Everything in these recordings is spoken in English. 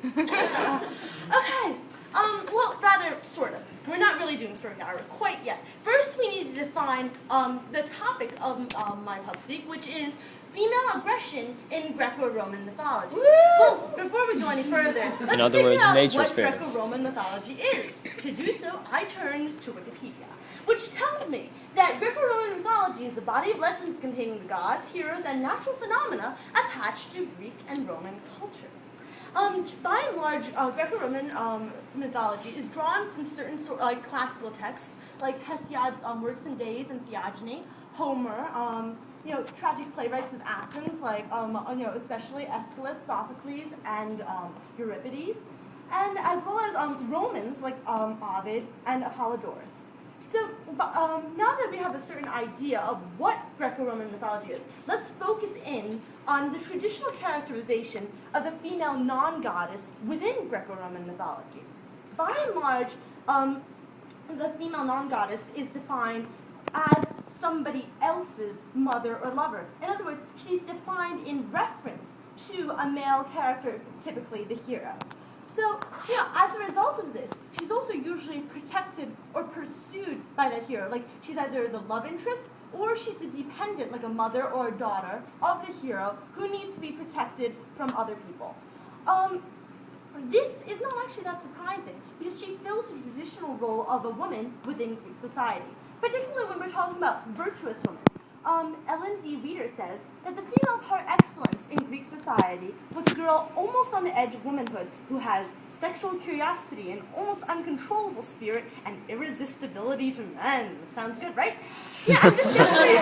Okay, well, rather, sort of. We're not really doing story hour quite yet. First, we need to define the topic of my PubSpeak, which is female aggression in Greco-Roman mythology. Woo! Well, before we go any further, let's figure out what Greco-Roman mythology is. To do so, I turned to Wikipedia, which tells me that Greco-Roman mythology is a body of legends containing the gods, heroes, and natural phenomena attached to Greek and Roman culture. By and large, Greco-Roman mythology is drawn from certain classical texts, like Hesiod's Works and Days and Theogony, Homer, tragic playwrights of Athens, like especially Aeschylus, Sophocles, and Euripides, and as well as Romans like Ovid and Apollodorus. So now that we have a certain idea of what Greco-Roman mythology is, let's focus in on the traditional characterization of the female non-goddess within Greco-Roman mythology. By and large, the female non-goddess is defined as somebody else's mother or lover. In other words, she's defined in reference to a male character, typically the hero. So, as a result of this, she's also usually protected or pursued by that hero. Like, she's either the love interest or she's the dependent, like a mother or a daughter of the hero who needs to be protected from other people. This is not actually that surprising because she fills the traditional role of a woman within Greek society, particularly when we're talking about virtuous women. Ellen D. Reeder says that the female par excellence in Greek society was a girl almost on the edge of womanhood who has sexual curiosity, an almost uncontrollable spirit, and irresistibility to men. Sounds good, right? Yeah, and this definitely,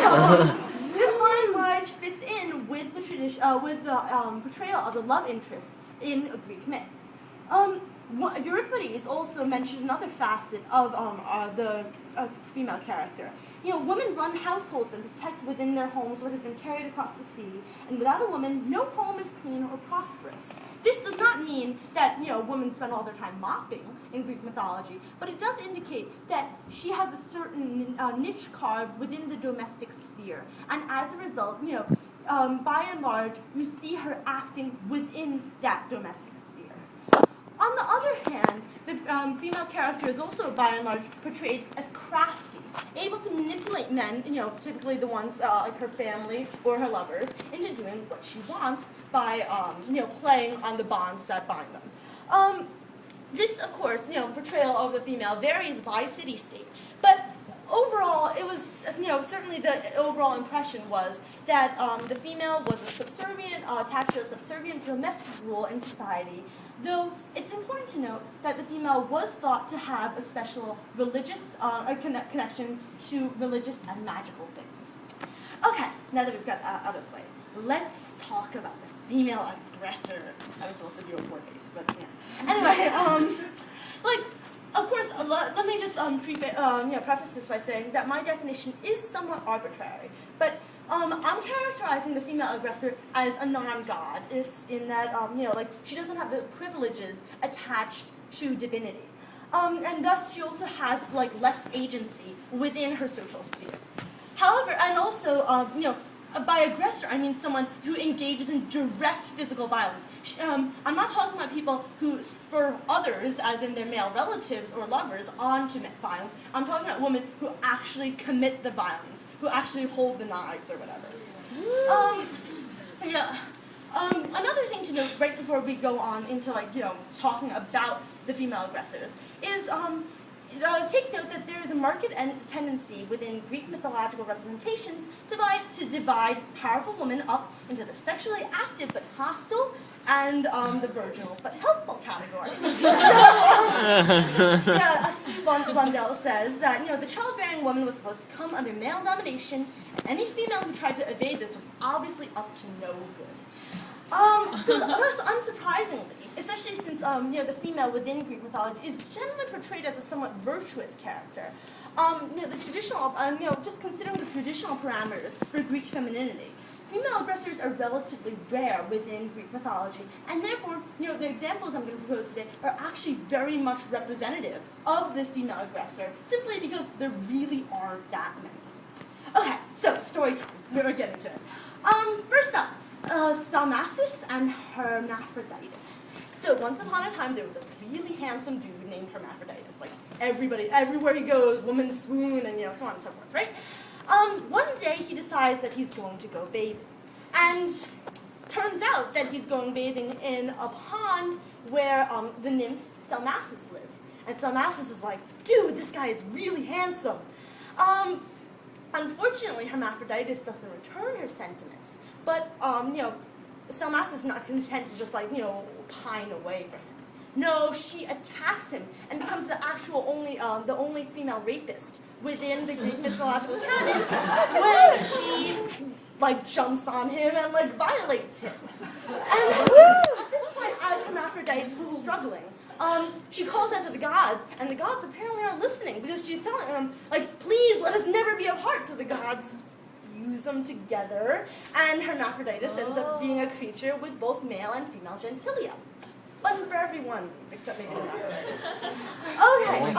this by and large fits in with the tradition, with the portrayal of the love interest in Greek myths. Euripides also mentioned another facet of the female character. Women run households and protect within their homes what has been carried across the sea, and without a woman, no home is clean or prosperous. This does not mean that, women spend all their time mopping in Greek mythology, but it does indicate that she has a certain niche carved within the domestic sphere, and as a result, by and large, we see her acting within that domestic sphere. On the other hand, the female character is also, by and large, portrayed as crafty, able to manipulate men, typically the ones like her family or her lovers, into doing what she wants by, playing on the bonds that bind them. This, of course, portrayal of the female varies by city-state, but overall, it was, certainly the overall impression was that the female was a subservient, attached to a subservient domestic rule in society, though it's important to note that the female was thought to have a special religious connection to religious and magical things. Okay, now that we've got that out of the way, let's talk about the female aggressor. I was supposed to do a poor face, but yeah. Anyway, of course, let me just preface this by saying that my definition is somewhat arbitrary, but I'm characterizing the female aggressor as a non-god, in that, she doesn't have the privileges attached to divinity. And thus she also has, less agency within her social sphere. However, and also, by aggressor, I mean someone who engages in direct physical violence. I'm not talking about people who spur others, as in their male relatives or lovers, on to commit violence. I'm talking about women who actually commit the violence, who actually hold the knives or whatever. Another thing to note right before we go on into talking about the female aggressors is take note that there is a marked tendency within Greek mythological representations to divide powerful women up into the sexually active but hostile and the virginal but helpful category. Blundell says that the childbearing woman was supposed to come under male domination, and any female who tried to evade this was obviously up to no good. So thus, unsurprisingly, especially since the female within Greek mythology is generally portrayed as a somewhat virtuous character, the traditional, just considering the traditional parameters for Greek femininity, female aggressors are relatively rare within Greek mythology, and therefore, the examples I'm going to propose today are actually very much representative of the female aggressor, simply because there really aren't that many. Okay, so story time. We're getting to it. First up, Salmacis and Hermaphroditus. So once upon a time, there was a really handsome dude named Hermaphroditus. Like everybody, everywhere he goes, women swoon, and so on and so forth, right? One day he decides that he's going to go bathing, and turns out that he's going bathing in a pond where the nymph Salmacis lives. And Salmacis is like, dude, this guy is really handsome. Unfortunately, Hermaphroditus doesn't return her sentiments, but Salmacis is not content to just pine away for him. No, she attacks him and becomes the only female rapist within the Greek mythological canon when she jumps on him and violates him. And at this point, as Hermaphroditus is struggling, she calls out to the gods, and the gods apparently are listening because she's telling them, please let us never be apart. So the gods fuse them together, and Hermaphroditus ends up being a creature with both male and female genitalia. Fun for everyone, except maybe Hermaphroditus. Okay,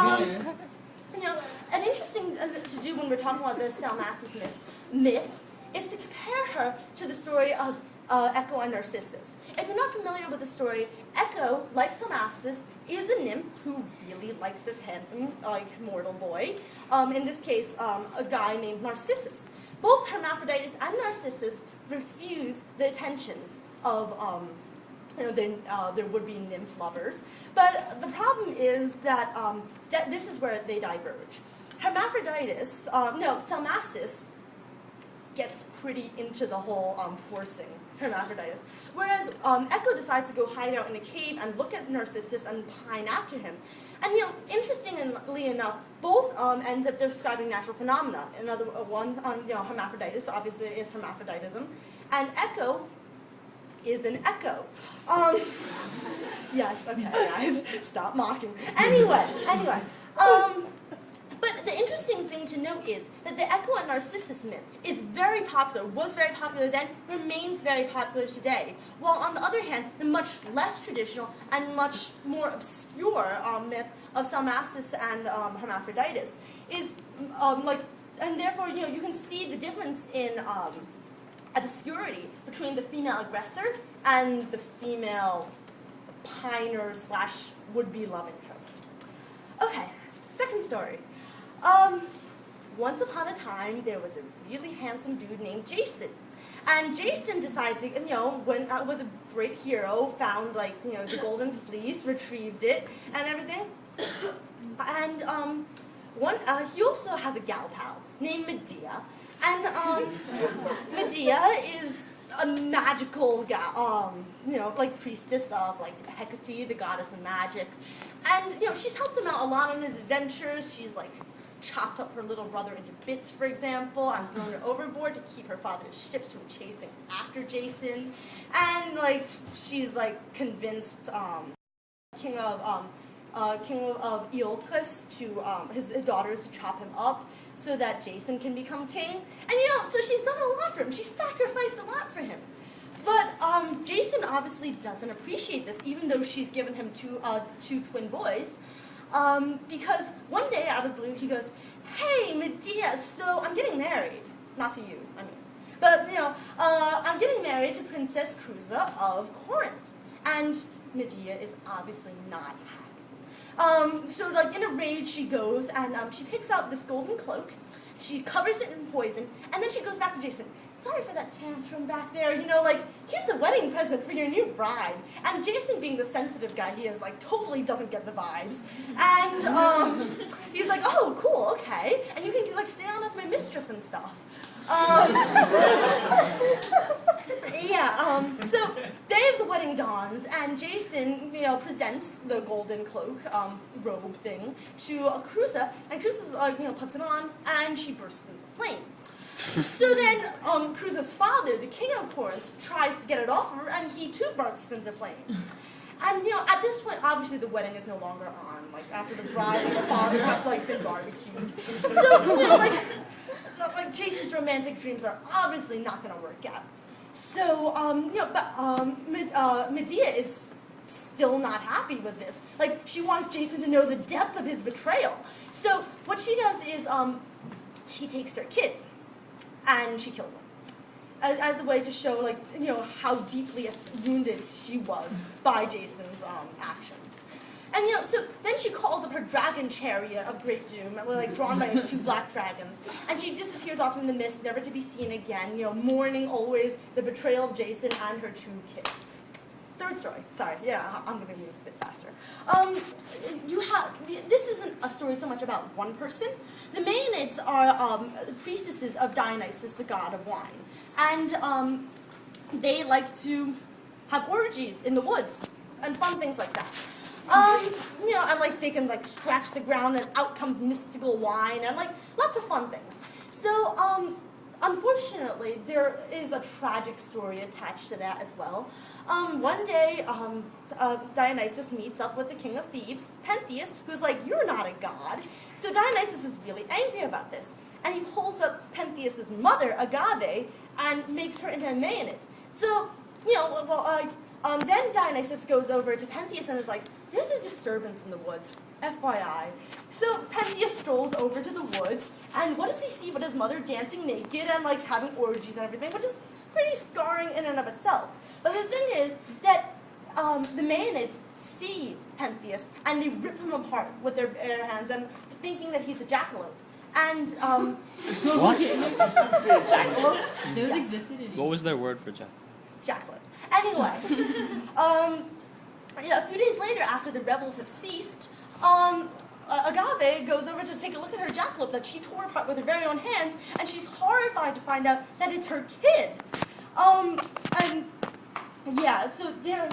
an interesting to do when we're talking about the Salmacis myth is to compare her to the story of Echo and Narcissus. If you're not familiar with the story, Echo, like Salmacis, is a nymph who really likes this handsome, mortal boy. In this case, a guy named Narcissus. Both Hermaphroditus and Narcissus refuse the attentions of their would-be nymph lovers. But the problem is that, that this is where they diverge. Salmacis gets pretty into the whole forcing Hermaphroditus. Whereas Echo decides to go hide out in a cave and look at Narcissus and pine after him. And interestingly enough, both end up describing natural phenomena. Another one, Hermaphroditus obviously is hermaphroditism, and Echo is an echo. Yes, okay, guys, stop mocking. Anyway. But the interesting thing to note is that the Echo and Narcissus myth is very popular, was very popular then, remains very popular today. While on the other hand, the much less traditional and much more obscure myth of Salmacis and Hermaphroditus is and therefore you can see the difference in obscurity between the female aggressor and the female piner / would-be love interest. Okay, second story. Once upon a time, there was a really handsome dude named Jason. And Jason decided to, was a great hero, found, the golden fleece, retrieved it, and everything. And he also has a gal pal named Medea. And Medea is a magical priestess of Hecate, the goddess of magic. And she's helped him out a lot on his adventures. She's chopped up her little brother into bits, for example, and thrown her overboard to keep her father's ships from chasing after Jason. And she's convinced King of Iolcus to his daughters to chop him up so that Jason can become king. And so she's done a lot for him. She's sacrificed a lot for him. But Jason obviously doesn't appreciate this, even though she's given him two twin boys. Because one day out of the blue he goes, "Hey, Medea, so I'm getting married." Not to you, I mean. But, I'm getting married to Princess Creusa of Corinth. And Medea is obviously not happy. So, in a rage, she goes and she picks out this golden cloak. She covers it in poison, and then she goes back to Jason. "Sorry for that tantrum back there, here's a wedding present for your new bride." And Jason, being the sensitive guy he is, totally doesn't get the vibes. And he's like, "Oh, cool, okay. And you can, stay on as my mistress and stuff." So day of the wedding dawns, and Jason, presents the golden cloak, robe thing to Creusa, and Creusa, puts it on, and she bursts into flame. So then, Creusa's father, the king of Corinth, tries to get it off her, and he too bursts into flame. And, at this point, obviously the wedding is no longer on, after the bride and the father have, been barbecued. So, Jason's romantic dreams are obviously not going to work out. So, Medea is still not happy with this. She wants Jason to know the depth of his betrayal. So, what she does is, she takes her kids, and she kills them. as a way to show, like, how deeply wounded she was by Jason's actions. And, so then she calls up her dragon chariot of great doom, like, drawn by 2 black dragons. And she disappears off in the mist, never to be seen again, mourning always the betrayal of Jason and her 2 kids. Third story. Sorry, yeah, I'm going to move a bit faster. This isn't a story so much about one person. The Maenads are priestesses of Dionysus, the god of wine. And they like to have orgies in the woods and fun things like that. And like they can like scratch the ground and out comes mystical wine and like lots of fun things. So unfortunately, there is a tragic story attached to that as well. One day, Dionysus meets up with the king of thieves, Pentheus, who's like, "You're not a god." So Dionysus is really angry about this, and he pulls up Pentheus's mother, Agave, and makes her into a Maeanid. So, then Dionysus goes over to Pentheus and is like, "There's a disturbance in the woods, FYI." So Pentheus strolls over to the woods, and what does he see but his mother dancing naked and like having orgies and everything, which is pretty scarring in and of itself. But the thing is that the Maeanids see Pentheus and they rip him apart with their bare hands and thinking that he's a jackalope. And what? jackalope? Those Yes. existed in What was their word for jackalope? Anyway, a few days later, after the rebels have ceased, Agave goes over to take a look at her jackalope that she tore apart with her very own hands, and she's horrified to find out that it's her kid. So there,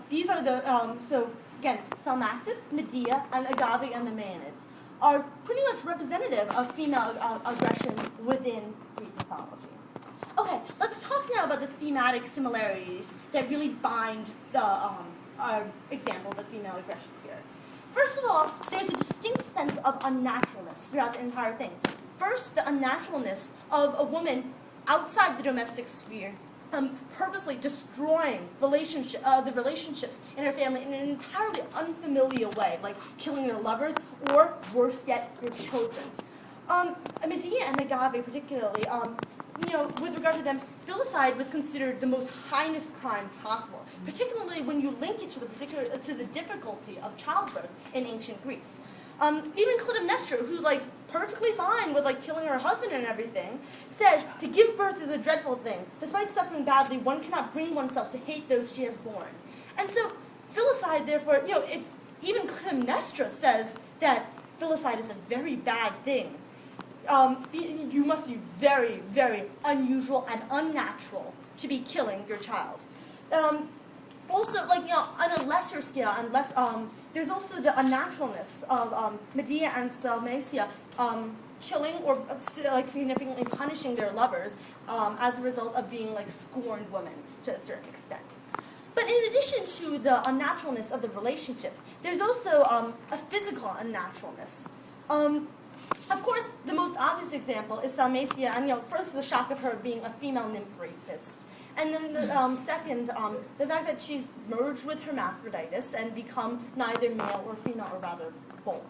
these are the so again, Salmacis, Medea, and Agave and the Maeanids are pretty much representative of female aggression within Greek mythology. Okay, let's talk now about the thematic similarities that really bind the examples of female aggression here. First of all, there's a distinct sense of unnaturalness throughout the entire thing. First, the unnaturalness of a woman outside the domestic sphere, purposely destroying the relationships in her family in an entirely unfamiliar way, like killing their lovers, or worse yet, their children. Medea and Agave particularly, with regard to them, filicide was considered the most heinous crime possible, particularly when you link it to the difficulty of childbirth in ancient Greece. Even Clytemnestra, who's like perfectly fine with like killing her husband and everything, says to give birth is a dreadful thing. Despite suffering badly, one cannot bring oneself to hate those she has borne. And so, filicide, therefore, if even Clytemnestra says that filicide is a very bad thing, you must be very, very unusual and unnatural to be killing your child. Also, on a lesser scale, and less, there's also the unnaturalness of Medea and Salmacia killing or significantly punishing their lovers as a result of being scorned women to a certain extent. But in addition to the unnaturalness of the relationships, there's also a physical unnaturalness. Of course, the most obvious example is Salmacia, and first the shock of her being a female nymph rapist. And then the second, the fact that she's merged with hermaphroditus and become neither male or female, or rather both.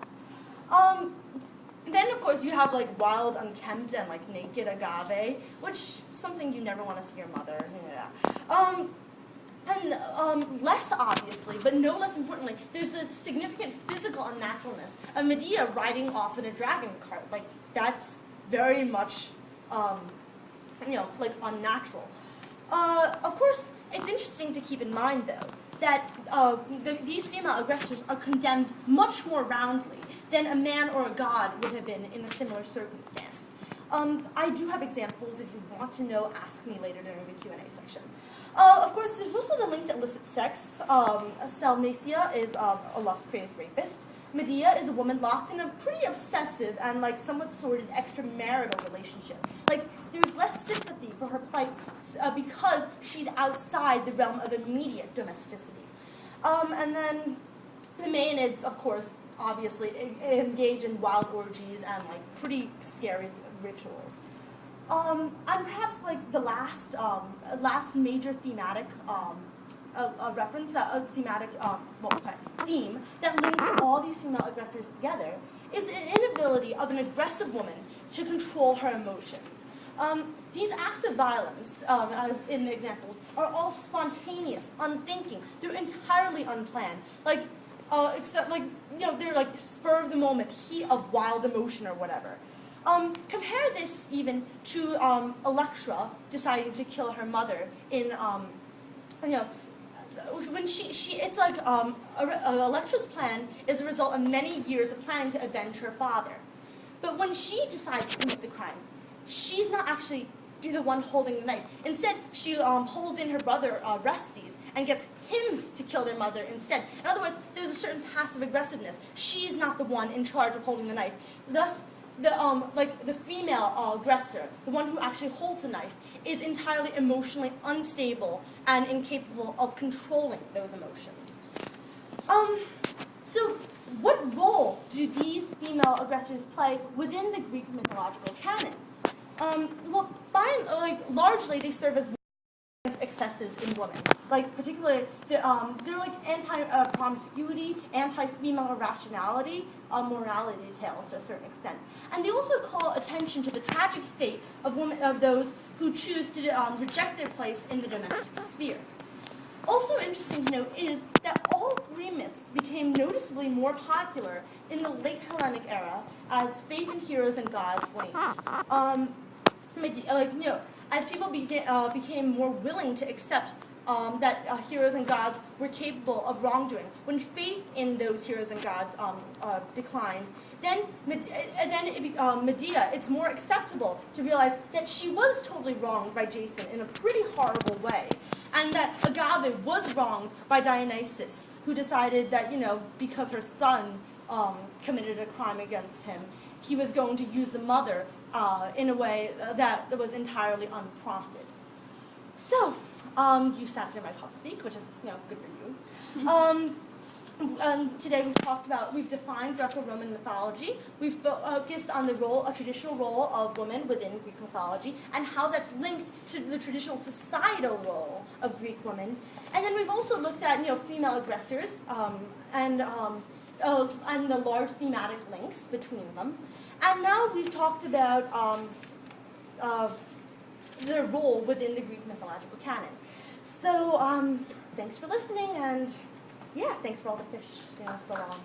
Then, of course, you have wild, unkempt, and naked Agave, which is something you never want to see your mother. Yeah. And less obviously, but no less importantly, there's a significant physical unnaturalness of Medea riding off in a dragon cart. That's very much, unnatural. Of course, it's interesting to keep in mind, though, that these female aggressors are condemned much more roundly than a man or a god would have been in a similar circumstance. I do have examples. If you want to know, ask me later during the Q&A section. Of course, there's also the link to illicit sex. Salmacia is a lust-crazed rapist. Medea is a woman locked in a pretty obsessive and somewhat sordid extramarital relationship. There's less sympathy for her plight because she's outside the realm of immediate domesticity. And then the Maeanids, of course, obviously engage in wild orgies and pretty scary rituals. And perhaps the last major thematic reference, a thematic theme that links all these female aggressors together is the inability of an aggressive woman to control her emotions. These acts of violence, as in the examples, are all spontaneous, unthinking. They're entirely unplanned. Except they're like spur of the moment, heat of wild emotion or whatever. Compare this even to Electra deciding to kill her mother in, when it's like Electra's plan is a result of many years of planning to avenge her father. But when she decides to commit the crime, she's not actually the one holding the knife. Instead, she pulls in her brother, Restes, and gets him to kill their mother instead. In other words, there's a certain passive aggressiveness. She's not the one in charge of holding the knife. Thus, the female aggressor, the one who actually holds the knife, is entirely emotionally unstable and incapable of controlling those emotions. So what role do these female aggressors play within the Greek mythological canon? Largely they serve as excesses in women. Particularly, they're like anti-promiscuity, anti-female irrationality, morality tales to a certain extent. And they also call attention to the tragic fate of those who choose to reject their place in the domestic sphere. Also interesting to note is that all three myths became noticeably more popular in the late Hellenic era as faith in heroes and gods waned. As people became more willing to accept that heroes and gods were capable of wrongdoing, when faith in those heroes and gods declined, then Medea, it's more acceptable to realize that she was totally wronged by Jason in a pretty horrible way, and that Agave was wronged by Dionysus, who decided that, because her son committed a crime against him, he was going to use the mother in a way that was entirely unprompted. So, you sat through my PubSpeak, which is, good for you. Today we've defined Greco-Roman mythology. We've focused on a traditional role of women within Greek mythology and how that's linked to the traditional societal role of Greek women. And then we've also looked at, female aggressors and the large thematic links between them. And now we've talked about their role within the Greek mythological canon. So thanks for listening, and thanks for all the fish, so long.